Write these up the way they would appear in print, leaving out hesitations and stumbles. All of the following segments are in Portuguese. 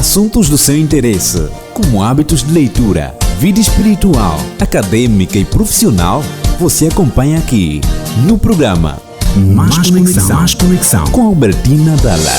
Assuntos do seu interesse, como hábitos de leitura, vida espiritual, acadêmica e profissional, você acompanha aqui no programa Mais Conexão com Albertina Dalla.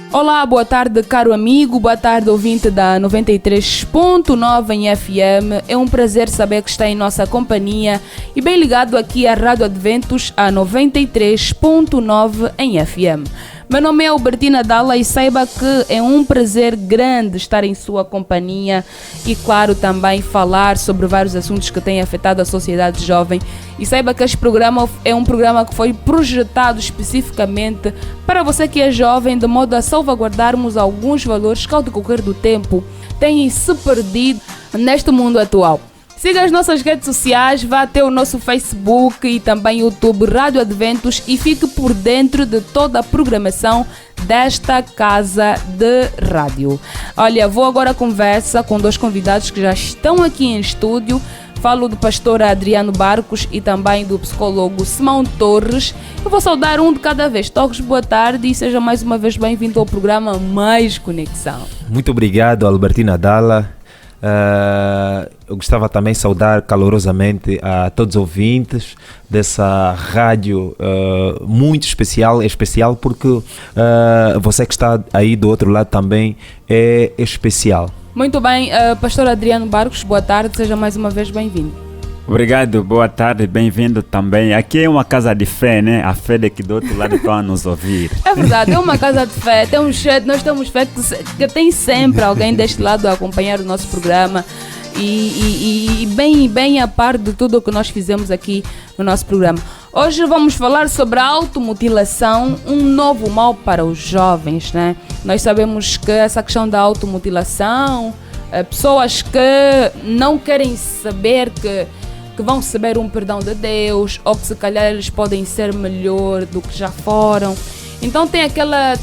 Olá, boa tarde, caro amigo, boa tarde, ouvinte da 93.9 em FM. É um prazer saber que está em nossa companhia e bem ligado aqui à Rádio Adventos, a 93.9 em FM. Meu nome é Albertina Dalla e saiba que é um prazer grande estar em sua companhia e, claro, também falar sobre vários assuntos que têm afetado a sociedade jovem. E saiba que este programa é um programa que foi projetado especificamente para você que é jovem, de modo a salvaguardarmos alguns valores que, ao decorrer do tempo, têm se perdido neste mundo atual. Siga as nossas redes sociais, vá até o nosso Facebook e também YouTube Rádio Adventos e fique por dentro de toda a programação desta casa de rádio. Olha, vou agora conversa com dois convidados que já estão aqui em estúdio. Falo do pastor Adriano Barcos e também do psicólogo Simão Torres. Eu vou saudar um de cada vez. Torres, boa tarde e seja mais uma vez bem-vindo ao programa Mais Conexão. Muito obrigado, Albertina Dalla. Eu gostava também de saudar calorosamente a todos os ouvintes dessa rádio muito especial. É especial porque você que está aí do outro lado também é especial. Muito bem, pastor Adriano Barcos, boa tarde, seja mais uma vez bem-vindo. Obrigado, boa tarde, bem-vindo também. Aqui é uma casa de fé, né? A fé de que do outro lado estão a nos ouvir. É verdade, é uma casa de fé, nós temos fé que tem sempre alguém deste lado a acompanhar o nosso programa e bem a par de tudo o que nós fizemos aqui no nosso programa. Hoje vamos falar sobre a automutilação, um novo mal para os jovens, né? Nós sabemos que essa questão da automutilação, pessoas que não querem saber que vão receber um perdão de Deus, ou que se calhar eles podem ser melhor do que já foram. Então tem aquela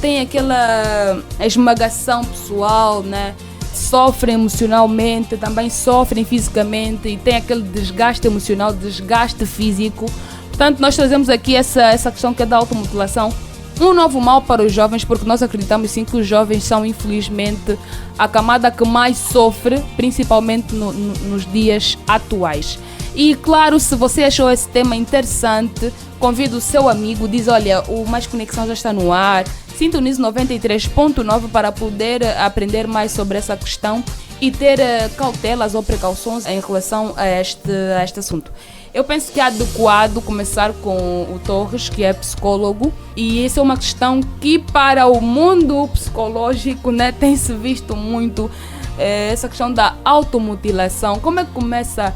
esmagação pessoal, né? Sofrem emocionalmente, também sofrem fisicamente e tem aquele desgaste emocional, desgaste físico. Portanto, nós trazemos aqui essa questão que é da automutilação, um novo mal para os jovens, porque nós acreditamos sim que os jovens são, infelizmente, a camada que mais sofre, principalmente nos dias atuais. E claro, se você achou esse tema interessante, convido o seu amigo, diz, olha, o Mais Conexão já está no ar, sintonize 93.9 para poder aprender mais sobre essa questão e ter cautelas ou precauções em relação a este assunto. Eu penso que é adequado começar com o Torres, que é psicólogo, e essa é uma questão que para o mundo psicológico, né, tem-se visto muito, essa questão da automutilação. Como é que começa?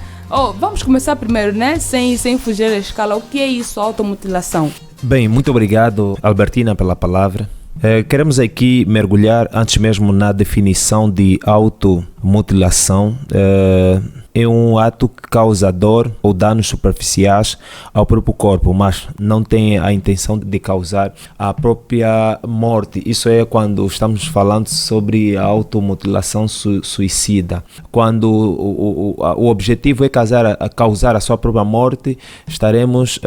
Vamos começar primeiro, né, sem fugir da escala. O que é isso, automutilação? Bem, muito obrigado, Albertina, pela palavra. Queremos aqui mergulhar antes mesmo na definição de automutilação. É um ato que causa dor ou danos superficiais ao próprio corpo, mas não tem a intenção de causar a própria morte. Isso é quando estamos falando sobre a automutilação suicida. Quando o objetivo é causar a sua própria morte, estaremos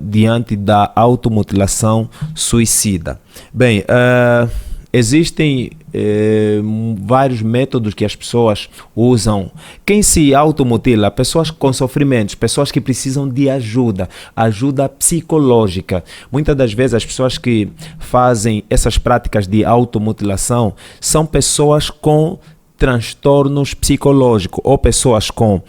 diante da automutilação suicida. Bem, existem vários métodos que as pessoas usam. Quem se automutila? Pessoas com sofrimentos, pessoas que precisam de ajuda psicológica. Muitas das vezes as pessoas que fazem essas práticas de automutilação são pessoas com transtornos psicológicos ou pessoas com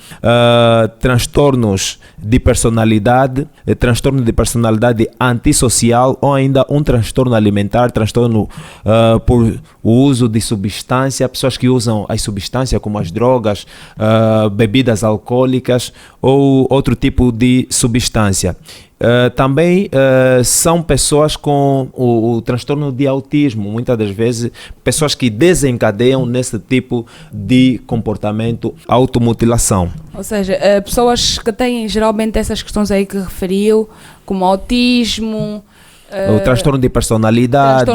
transtornos de personalidade, transtorno de personalidade antissocial ou ainda um transtorno alimentar, transtorno por o uso de substância, pessoas que usam as substâncias como as drogas, bebidas alcoólicas ou outro tipo de substância. Também são pessoas com o transtorno de autismo, muitas das vezes pessoas que desencadeiam nesse tipo de comportamento, automutilação. Ou seja, pessoas que têm geralmente essas questões aí que referiu, como autismo, o transtorno de personalidade,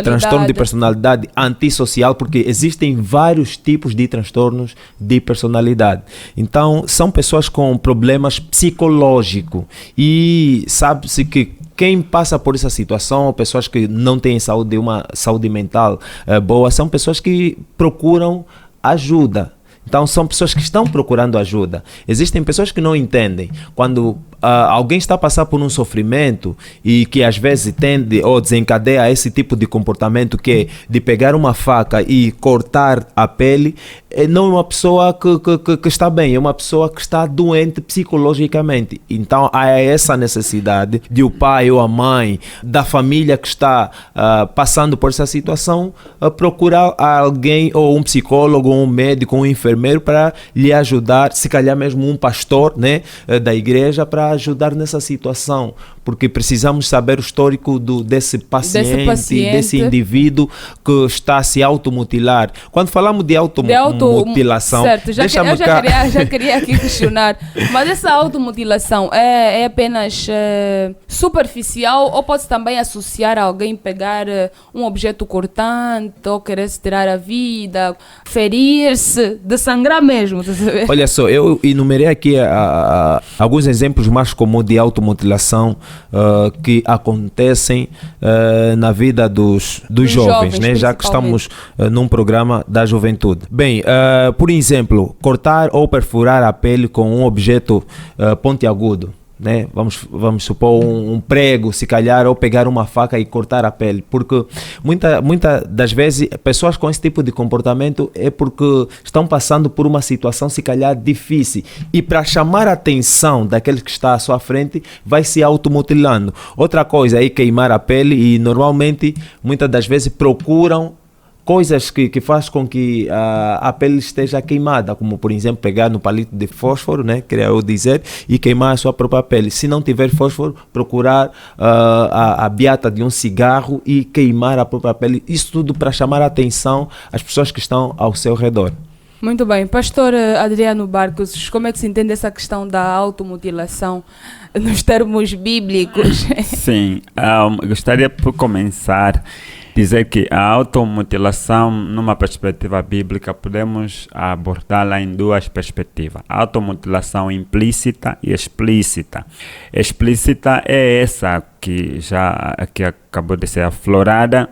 transtorno de personalidade antissocial, porque existem vários tipos de transtornos de personalidade. Então, são pessoas com problemas psicológicos e sabe-se que quem passa por essa situação, pessoas que não têm saúde, uma saúde mental boa, são pessoas que procuram ajuda. Então são pessoas que estão procurando ajuda. Existem pessoas que não entendem. Quando alguém está a passar por um sofrimento e que às vezes tende ou desencadeia esse tipo de comportamento, que é de pegar uma faca e cortar a pele, não é uma pessoa que está bem, é uma pessoa que está doente psicologicamente. Então há essa necessidade de o pai ou a mãe da família que está passando por essa situação procurar alguém, ou um psicólogo, ou um médico, ou um enfermeiro para lhe ajudar, se calhar mesmo um pastor, né, da igreja, para ajudar nessa situação, porque precisamos saber o histórico desse paciente, desse indivíduo que está a se automutilar. Quando falamos de automutilação, certo, já queria aqui questionar, mas essa automutilação é apenas superficial, ou pode também associar a alguém pegar um objeto cortante, ou querer se tirar a vida, ferir-se, desangrar mesmo? Olha só, eu enumerei aqui alguns exemplos mais comuns de automutilação que acontecem na vida dos jovens, né? Já que estamos num programa da juventude. Bem, por exemplo, cortar ou perfurar a pele com um objeto pontiagudo. Né? Vamos supor um prego, se calhar, ou pegar uma faca e cortar a pele, porque muita das vezes pessoas com esse tipo de comportamento é porque estão passando por uma situação, se calhar, difícil, e para chamar a atenção daquele que está à sua frente, vai se automutilando. Outra coisa é queimar a pele, e normalmente muitas das vezes procuram coisas que faz com que a pele esteja queimada, como por exemplo pegar no palito de fósforo, né, queria eu dizer, e queimar a sua própria pele. Se não tiver fósforo, procurar a beata de um cigarro e queimar a própria pele. Isso tudo para chamar a atenção às pessoas que estão ao seu redor. Muito bem. Pastor Adriano Barcos, como é que se entende essa questão da automutilação nos termos bíblicos? Sim, gostaria por começar dizer que a automutilação, numa perspectiva bíblica, podemos abordá-la em duas perspectivas: a automutilação implícita e explícita. Explícita é essa que acabou de ser aflorada,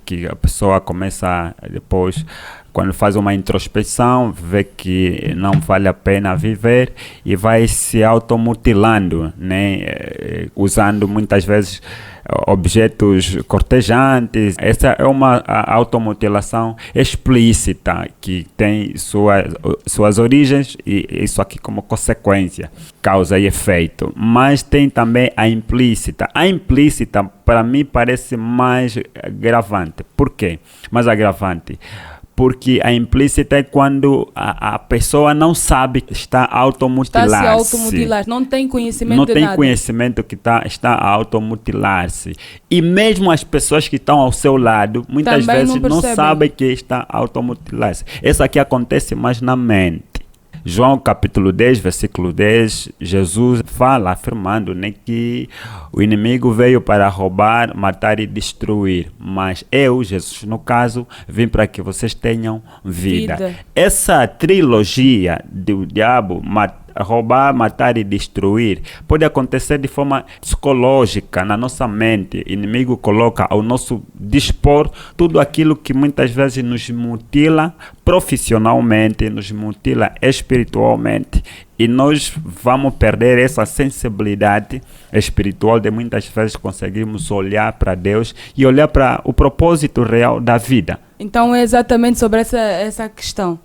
que a pessoa começa depois, quando faz uma introspecção, vê que não vale a pena viver e vai se automutilando, né? Usando muitas vezes objetos cortejantes. Essa é uma automutilação explícita que tem suas origens e isso aqui como consequência, causa e efeito. Mas tem também a implícita. A implícita, para mim, parece mais agravante. Por quê? Mais agravante? Porque a implícita é quando a pessoa não sabe que está a automutilar-se. Está a se automutilar, não tem conhecimento de nada. Não tem conhecimento que está a automutilar-se. E mesmo as pessoas que estão ao seu lado, muitas também vezes não sabem que está a automutilar-se. Isso aqui acontece mais na mente. João capítulo 10, versículo 10, Jesus fala afirmando, né, que o inimigo veio para roubar, matar e destruir, mas eu, Jesus no caso, vim para que vocês tenham vida. Essa trilogia do diabo, roubar, matar e destruir, pode acontecer de forma psicológica na nossa mente. O inimigo coloca ao nosso dispor tudo aquilo que muitas vezes nos mutila profissionalmente, nos mutila espiritualmente, e nós vamos perder essa sensibilidade espiritual de muitas vezes conseguirmos olhar para Deus e olhar para o propósito real da vida. Então é exatamente sobre essa questão.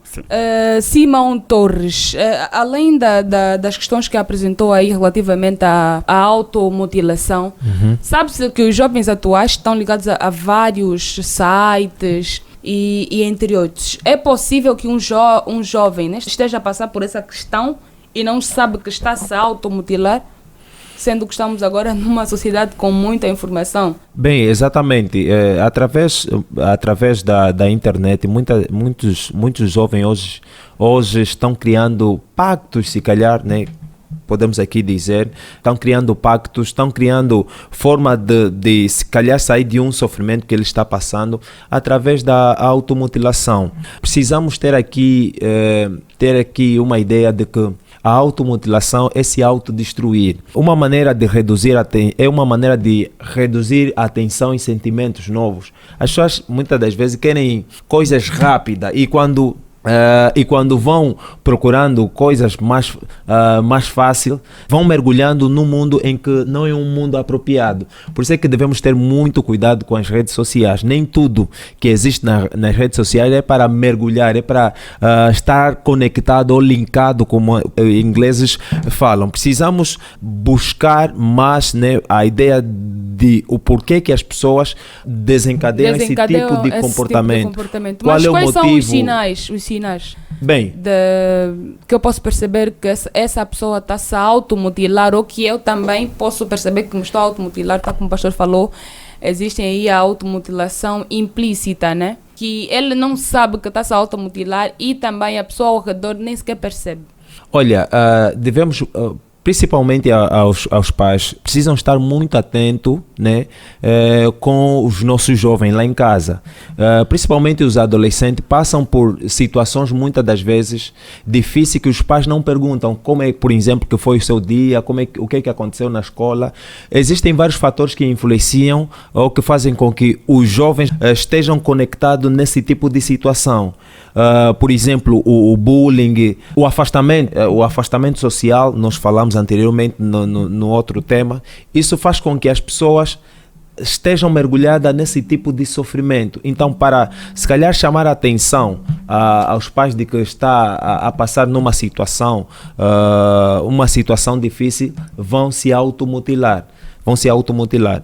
Simão Torres, além das questões que apresentou aí relativamente à automutilação, sabe-se que os jovens atuais estão ligados a vários sites e entre outros. É possível que um jovem, né, esteja a passar por essa questão e não sabe que está a se automutilar, sendo que estamos agora numa sociedade com muita informação? Bem, exatamente. Através da internet, muitos jovens hoje estão criando pactos, se calhar, né? Podemos aqui dizer, estão criando pactos, estão criando forma de se calhar sair de um sofrimento que ele está passando através da automutilação. Precisamos ter aqui uma ideia de que a automutilação é se autodestruir. Uma maneira de reduzir a tensão e sentimentos novos. As pessoas muitas das vezes querem coisas rápidas e quando vão procurando coisas mais fácil, vão mergulhando num mundo em que não é um mundo apropriado. Por isso é que devemos ter muito cuidado com as redes sociais. Nem tudo que existe nas redes sociais é para mergulhar, é para estar conectado ou linkado, como ingleses falam. Precisamos buscar mais, né, a ideia de o porquê que as pessoas desencadeiam esse tipo de comportamento. Qual Mas é o quais motivo? são os sinais Bem, que eu posso perceber que essa pessoa está se a automutilar, ou que eu também posso perceber que me estou a automutilar, tá, como o pastor falou, existem aí a automutilação implícita, né? Que ele não sabe que está se a automutilar e também a pessoa ao redor nem sequer percebe. olha, devemos, principalmente aos pais, precisam estar muito atentos, né, com os nossos jovens lá em casa. Principalmente os adolescentes passam por situações muitas das vezes difíceis que os pais não perguntam como é, por exemplo, que foi o seu dia, o que aconteceu na escola. Existem vários fatores que influenciam ou que fazem com que os jovens estejam conectados nesse tipo de situação. Por exemplo, o bullying, o afastamento social, nós falamos anteriormente no outro tema. Isso faz com que as pessoas estejam mergulhadas nesse tipo de sofrimento. Então, para se calhar chamar a atenção aos pais de que está a passar numa situação difícil, vão se automutilar.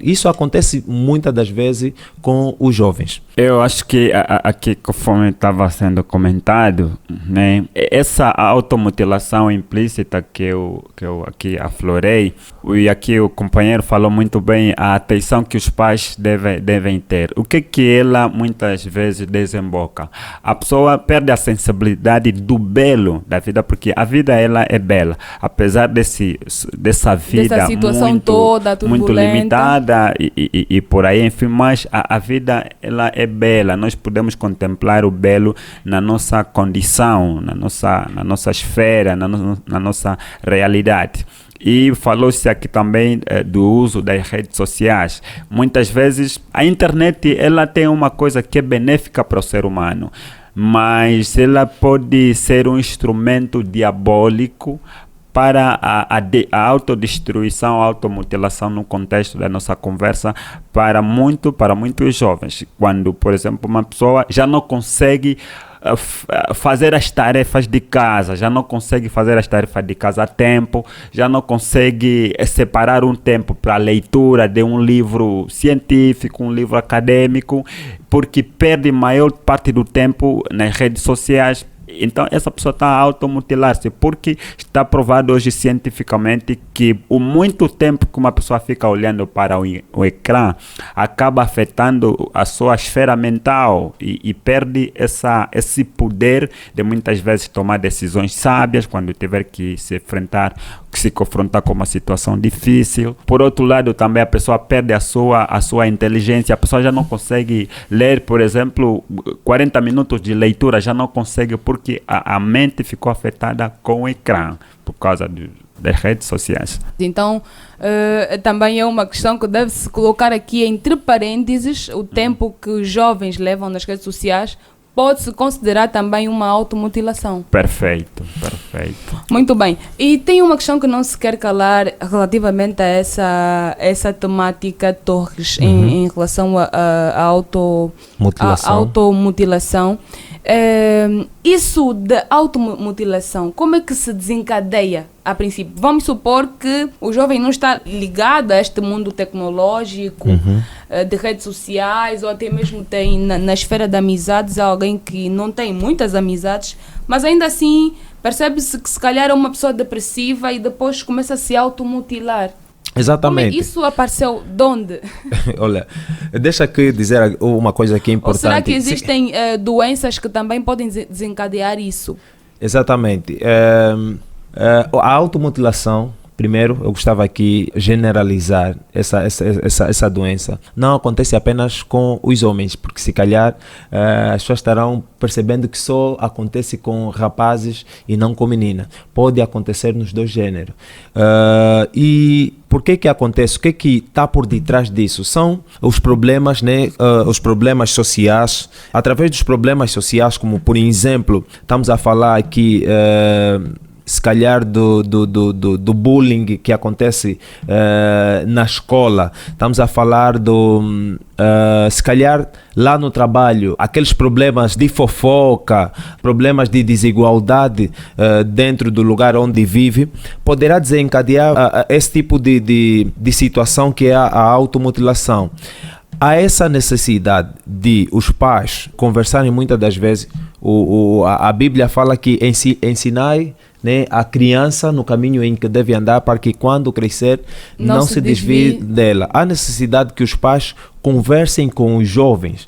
Isso acontece muitas das vezes com os jovens. Eu acho que aqui, conforme estava sendo comentado, né, essa automutilação implícita que eu aqui aflorei, e aqui o companheiro falou muito bem, a atenção que os pais devem ter. O que ela muitas vezes desemboca? A pessoa perde a sensibilidade do belo da vida, porque a vida ela é bela, apesar dessa vida situação muito, toda, muito limitada e por aí, enfim, mas a vida ela é bela. Nós podemos contemplar o belo na nossa condição, na nossa esfera, na nossa realidade. E falou-se aqui também do uso das redes sociais. Muitas vezes a internet ela tem uma coisa que é benéfica para o ser humano, mas ela pode ser um instrumento diabólico para a autodestruição, a automutilação no contexto da nossa conversa para muitos jovens. Quando, por exemplo, uma pessoa já não consegue fazer as tarefas de casa, a tempo, já não consegue separar um tempo para a leitura de um livro científico, um livro acadêmico, porque perde maior parte do tempo nas redes sociais. Então essa pessoa está a automutilar-se, porque está provado hoje cientificamente que o muito tempo que uma pessoa fica olhando para o ecrã acaba afetando a sua esfera mental e perde esse poder de muitas vezes tomar decisões sábias quando tiver que se confrontar com uma situação difícil. Por outro lado, também a pessoa perde a sua inteligência. A pessoa já não consegue ler, por exemplo, 40 minutos de leitura, já não consegue, porque a mente ficou afetada com o ecrã por causa das redes sociais. Então, também é uma questão que deve-se colocar aqui entre parênteses. O tempo que os jovens levam nas redes sociais pode-se considerar também uma automutilação. Perfeito. Muito bem. E tem uma questão que não se quer calar relativamente a essa temática, Torres, em relação à automutilação. Isso da automutilação, como é que se desencadeia a princípio? Vamos supor que o jovem não está ligado a este mundo tecnológico, de redes sociais, ou até mesmo tem na esfera de amizades alguém que não tem muitas amizades, mas ainda assim percebe-se que se calhar é uma pessoa depressiva e depois começa a se automutilar. Exatamente. Como isso apareceu de onde? Olha, deixa aqui dizer uma coisa que é importante. Ou será que existem doenças que também podem desencadear isso? Exatamente. A automutilação Primeiro, eu gostava aqui generalizar essa doença. Não acontece apenas com os homens, porque se calhar as pessoas estarão percebendo que só acontece com rapazes e não com menina. Pode acontecer nos dois gêneros. E por que acontece? O que está por detrás disso? São os problemas, né? Os problemas sociais. Através dos problemas sociais, como por exemplo, estamos a falar aqui se calhar do bullying que acontece na escola. Estamos a falar se calhar lá no trabalho, aqueles problemas de fofoca, problemas de desigualdade dentro do lugar onde vive, poderá desencadear esse tipo de situação que é a automutilação. Há essa necessidade de os pais conversarem muitas das vezes. A Bíblia fala que ensinai, né, a criança no caminho em que deve andar, para que quando crescer não se desvie dela. Há necessidade que os pais conversem com os jovens,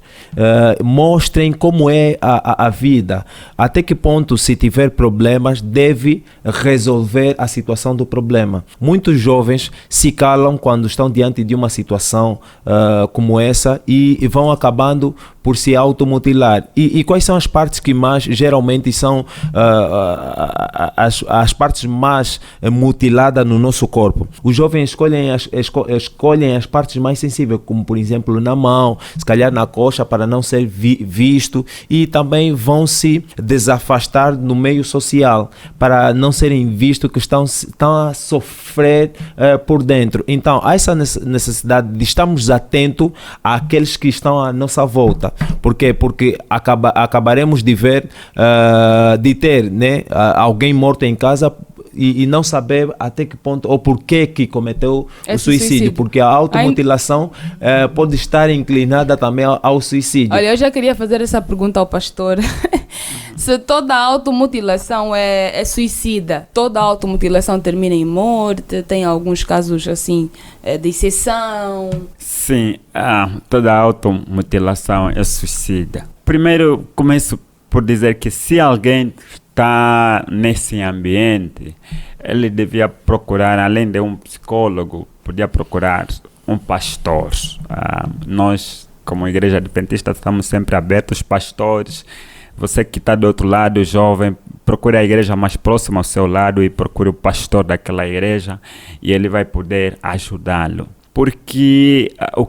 mostrem como é a vida, até que ponto, se tiver problemas, deve resolver a situação do problema. Muitos jovens se calam quando estão diante de uma situação como essa e vão acabando por se automutilar. E quais são as partes que mais geralmente são as partes mais mutiladas no nosso corpo? Os jovens escolhem as partes mais sensíveis, como por exemplo na mão, se calhar na coxa, para não ser visto, e também vão se desafastar no meio social para não serem vistos, que estão a sofrer por dentro. Então há essa necessidade de estarmos atentos àqueles que estão à nossa volta. Por quê? Porque acabaremos de ver, de ter, né, alguém morto em casa e não saber até que ponto ou por que cometeu o suicídio, porque a automutilação pode estar inclinada também ao suicídio. Olha, eu já queria fazer essa pergunta ao pastor. Se toda automutilação é suicida, toda automutilação termina em morte, tem alguns casos assim de exceção? Sim, toda automutilação é suicida. Primeiro, começo por dizer que se alguém está nesse ambiente, ele devia procurar, além de um psicólogo, podia procurar um pastor. Nós, como Igreja Adventista, estamos sempre abertos, pastores. Você que está do outro lado, jovem, procure a igreja mais próxima ao seu lado e procure o pastor daquela igreja e ele vai poder ajudá-lo. Porque o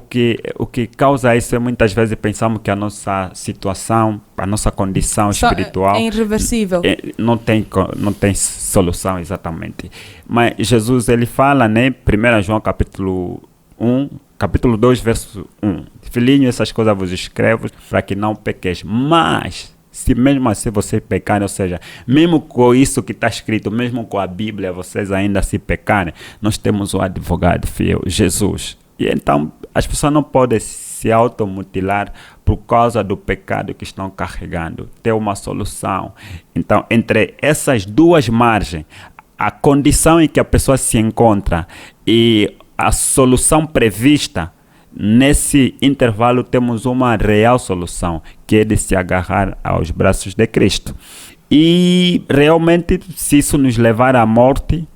que causa isso é muitas vezes pensamos que a nossa situação, a nossa condição espiritual é irreversível. Não tem solução exatamente. Mas Jesus, ele fala, né, 1 João capítulo 2, verso 1. Filhinho, essas coisas vos escrevo para que não pequeis. Mas se mesmo assim vocês pecarem, ou seja, mesmo com isso que está escrito, mesmo com a Bíblia, vocês ainda se pecarem, nós temos o advogado fiel, Jesus. E então as pessoas não podem se automutilar por causa do pecado que estão carregando. Tem uma solução. Então, entre essas duas margens, a condição em que a pessoa se encontra e a solução prevista, nesse intervalo temos uma real solução, que é de se agarrar aos braços de Cristo. E realmente, se isso nos levar à morte,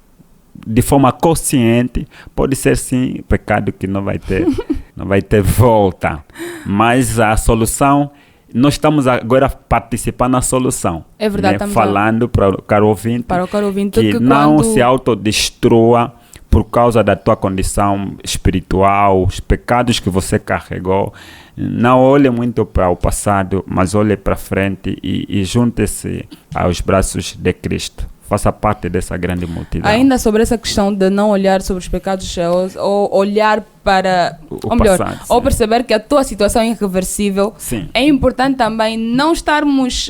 de forma consciente, pode ser sim pecado que não vai ter volta. Mas a solução, nós estamos agora participando na solução. É verdade, né? Falando para o caro ouvinte, que não se autodestrua por causa da tua condição espiritual, os pecados que você carregou. Não olhe muito para o passado, mas olhe para frente e junte-se aos braços de Cristo. Faça parte dessa grande multidão. Ainda sobre essa questão de não olhar sobre os pecados ou olhar para, ou perceber que a tua situação é irreversível, sim, é importante também não estarmos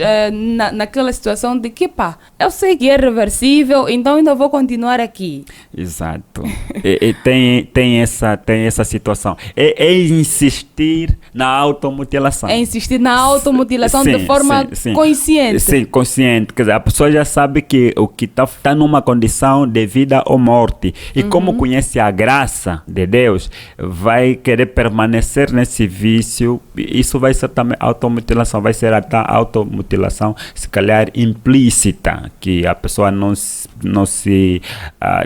naquela situação de que, eu sei que é reversível, então ainda vou continuar aqui. Exato. Tem essa situação. É insistir na automutilação. É insistir na automutilação de forma consciente. Sim, consciente. Quer dizer, a pessoa já sabe que o que está numa condição de vida ou morte. E como conhece a graça de Deus, vai querer permanecer nesse vício. Isso vai ser também automutilação, vai ser até automutilação, se calhar implícita, que a pessoa não se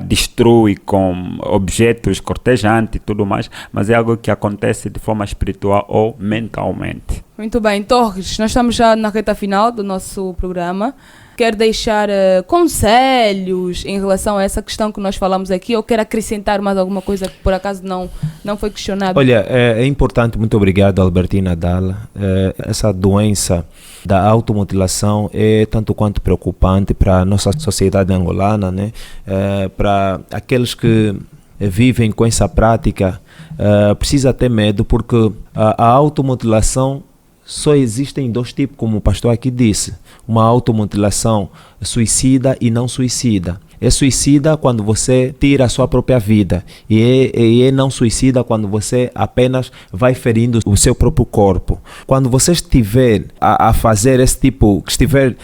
destrui com objetos cortejantes e tudo mais, mas é algo que acontece de forma espiritual ou mentalmente. Muito bem, Torres, nós estamos já na reta final do nosso programa. Quer deixar conselhos em relação a essa questão que nós falamos aqui, ou quer acrescentar mais alguma coisa que por acaso não foi questionado? Olha, é importante, muito obrigado, Albertina Dalla. Essa doença da automutilação é tanto quanto preocupante para a nossa sociedade angolana, né? Para aqueles que vivem com essa prática, precisa ter medo, porque a automutilação só existem dois tipos, como o pastor aqui disse: uma automutilação suicida e não suicida. É suicida quando você tira a sua própria vida, e é não suicida quando você apenas vai ferindo o seu próprio corpo. Quando você estiver a fazer esse tipo, estiver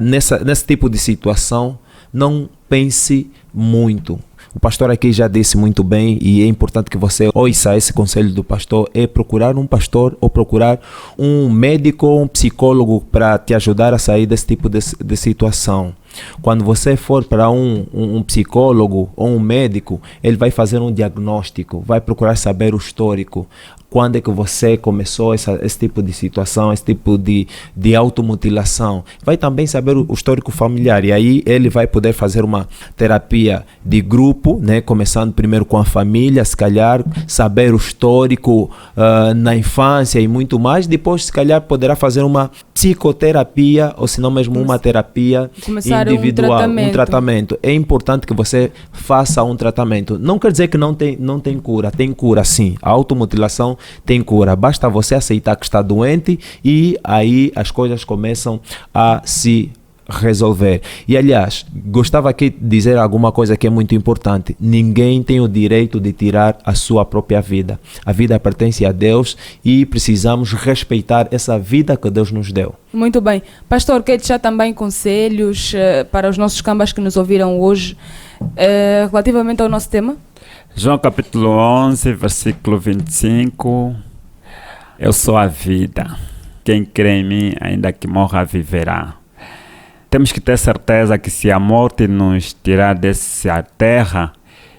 nesse tipo de situação, não pense muito. O pastor aqui já disse muito bem, e é importante que você ouça esse conselho do pastor: é procurar um pastor ou procurar um médico ou um psicólogo para te ajudar a sair desse tipo de situação. Quando você for para um psicólogo ou um médico, ele vai fazer um diagnóstico, vai procurar saber o histórico. Quando é que você começou esse tipo de situação, esse tipo de automutilação? Vai também saber o histórico familiar, e aí ele vai poder fazer uma terapia de grupo, né? Começando primeiro com a família, se calhar saber o histórico na infância e muito mais. Depois, se calhar, poderá fazer uma psicoterapia, ou se não mesmo uma terapia individual, um tratamento. É importante que você faça um tratamento. Não quer dizer que não tem cura. Tem cura, sim. A automutilação tem cura. Basta você aceitar que está doente, e aí as coisas começam a se resolver. E aliás, gostava aqui de dizer alguma coisa que é muito importante: ninguém tem o direito de tirar a sua própria vida. A vida pertence a Deus e precisamos respeitar essa vida que Deus nos deu. Muito bem. Pastor, quer deixar também conselhos para os nossos cambas que nos ouviram hoje relativamente ao nosso tema? João capítulo 11, versículo 25. Eu sou a vida. Quem crê em mim, ainda que morra, viverá. Temos que ter certeza que se a morte nos tirar dessa terra,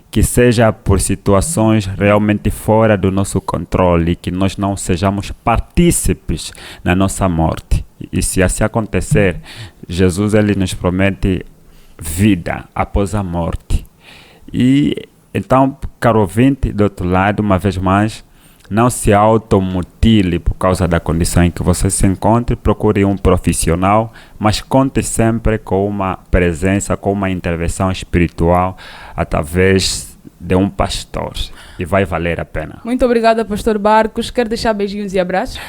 que seja por situações realmente fora do nosso controle, que nós não sejamos partícipes na nossa morte. E se assim acontecer, Jesus ele nos promete vida após a morte. E então, caro ouvinte, do outro lado, uma vez mais, não se automutile por causa da condição em que você se encontre. Procure um profissional, mas conte sempre com uma presença, com uma intervenção espiritual através de um pastor, e vai valer a pena. Muito obrigada, pastor Barcos. Quer deixar beijinhos e abraços?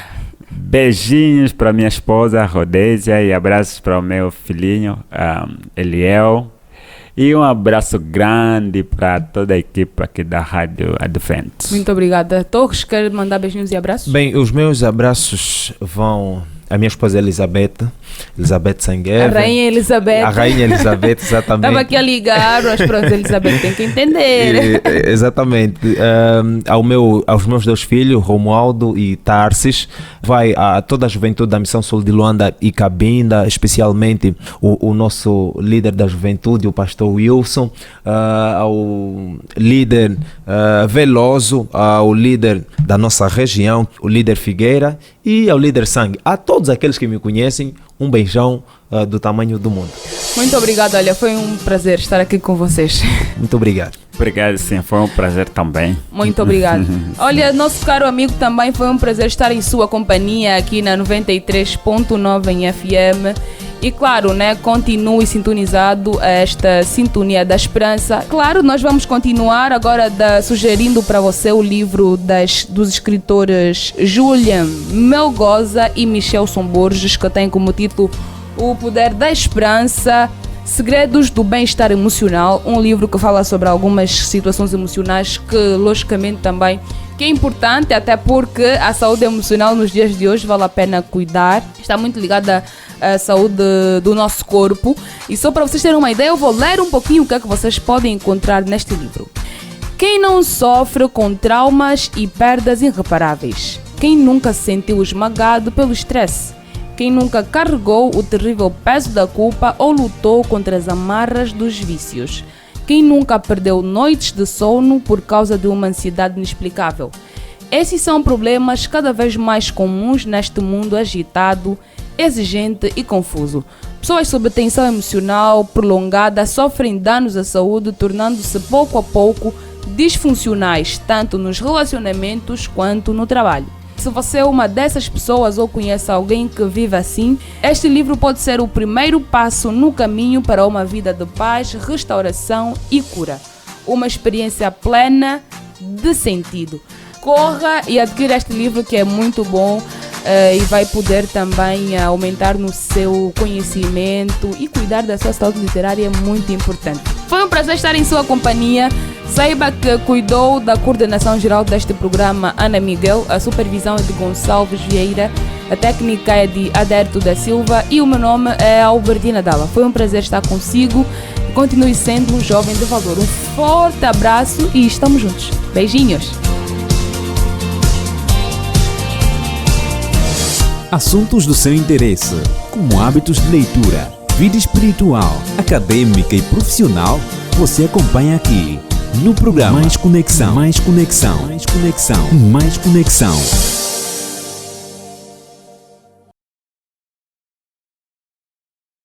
Beijinhos para minha esposa Rodésia e abraços para o meu filhinho Eliel. E um abraço grande para toda a equipe aqui da Rádio Advento. Muito obrigada. Torres, quer mandar beijinhos e abraços? Bem, os meus abraços vão à minha esposa Elizabeth Sangueva. A Rainha Elizabeth. A Rainha Elizabeth, exatamente. Estava aqui a ligar, mas pronto, Elizabeth tem que entender. Exatamente. Aos meus dois filhos, Romualdo e Tarsis, vai a toda a juventude da Missão Sul de Luanda e Cabinda, especialmente o nosso líder da juventude, o pastor Wilson, ao líder Veloso, ao líder da nossa região, o líder Figueira, e ao líder Sangue. A todos aqueles que me conhecem, um beijão do tamanho do mundo. Muito obrigado, olha, foi um prazer estar aqui com vocês. Muito obrigado. Obrigado, sim, foi um prazer também. Muito obrigado. Olha, nosso caro amigo, também foi um prazer estar em sua companhia aqui na 93.9 em FM. E claro, né, continue sintonizado a esta sintonia da esperança. Claro, nós vamos continuar agora sugerindo para você o livro dos escritores Julian Melgoza e Michelson Borges, que tem como título O Poder da Esperança, Segredos do Bem-Estar Emocional, um livro que fala sobre algumas situações emocionais que, logicamente, também que é importante, até porque a saúde emocional nos dias de hoje vale a pena cuidar, está muito ligada à saúde do nosso corpo. E só para vocês terem uma ideia, eu vou ler um pouquinho o que é que vocês podem encontrar neste livro. Quem não sofre com traumas e perdas irreparáveis? Quem nunca se sentiu esmagado pelo estresse? Quem nunca carregou o terrível peso da culpa ou lutou contra as amarras dos vícios? Quem nunca perdeu noites de sono por causa de uma ansiedade inexplicável? Esses são problemas cada vez mais comuns neste mundo agitado, exigente e confuso. Pessoas sob tensão emocional prolongada sofrem danos à saúde, tornando-se pouco a pouco disfuncionais, tanto nos relacionamentos quanto no trabalho. Se você é uma dessas pessoas ou conhece alguém que vive assim, este livro pode ser o primeiro passo no caminho para uma vida de paz, restauração e cura. Uma experiência plena de sentido. Corra e adquira este livro que é muito bom e vai poder também aumentar no seu conhecimento e cuidar da sua saúde literária é muito importante. Foi um prazer estar em sua companhia. Saiba que cuidou da coordenação geral deste programa Ana Miguel, a supervisão é de Gonçalves Vieira, a técnica é de Aderto da Silva e o meu nome é Albertina Dalla. Foi um prazer estar consigo. Continue sendo um jovem de valor. Um forte abraço e estamos juntos. Beijinhos! Assuntos do seu interesse, como hábitos de leitura, vida espiritual, acadêmica e profissional, você acompanha aqui no programa Mais Conexão. Mais Conexão. Mais Conexão. Mais Conexão.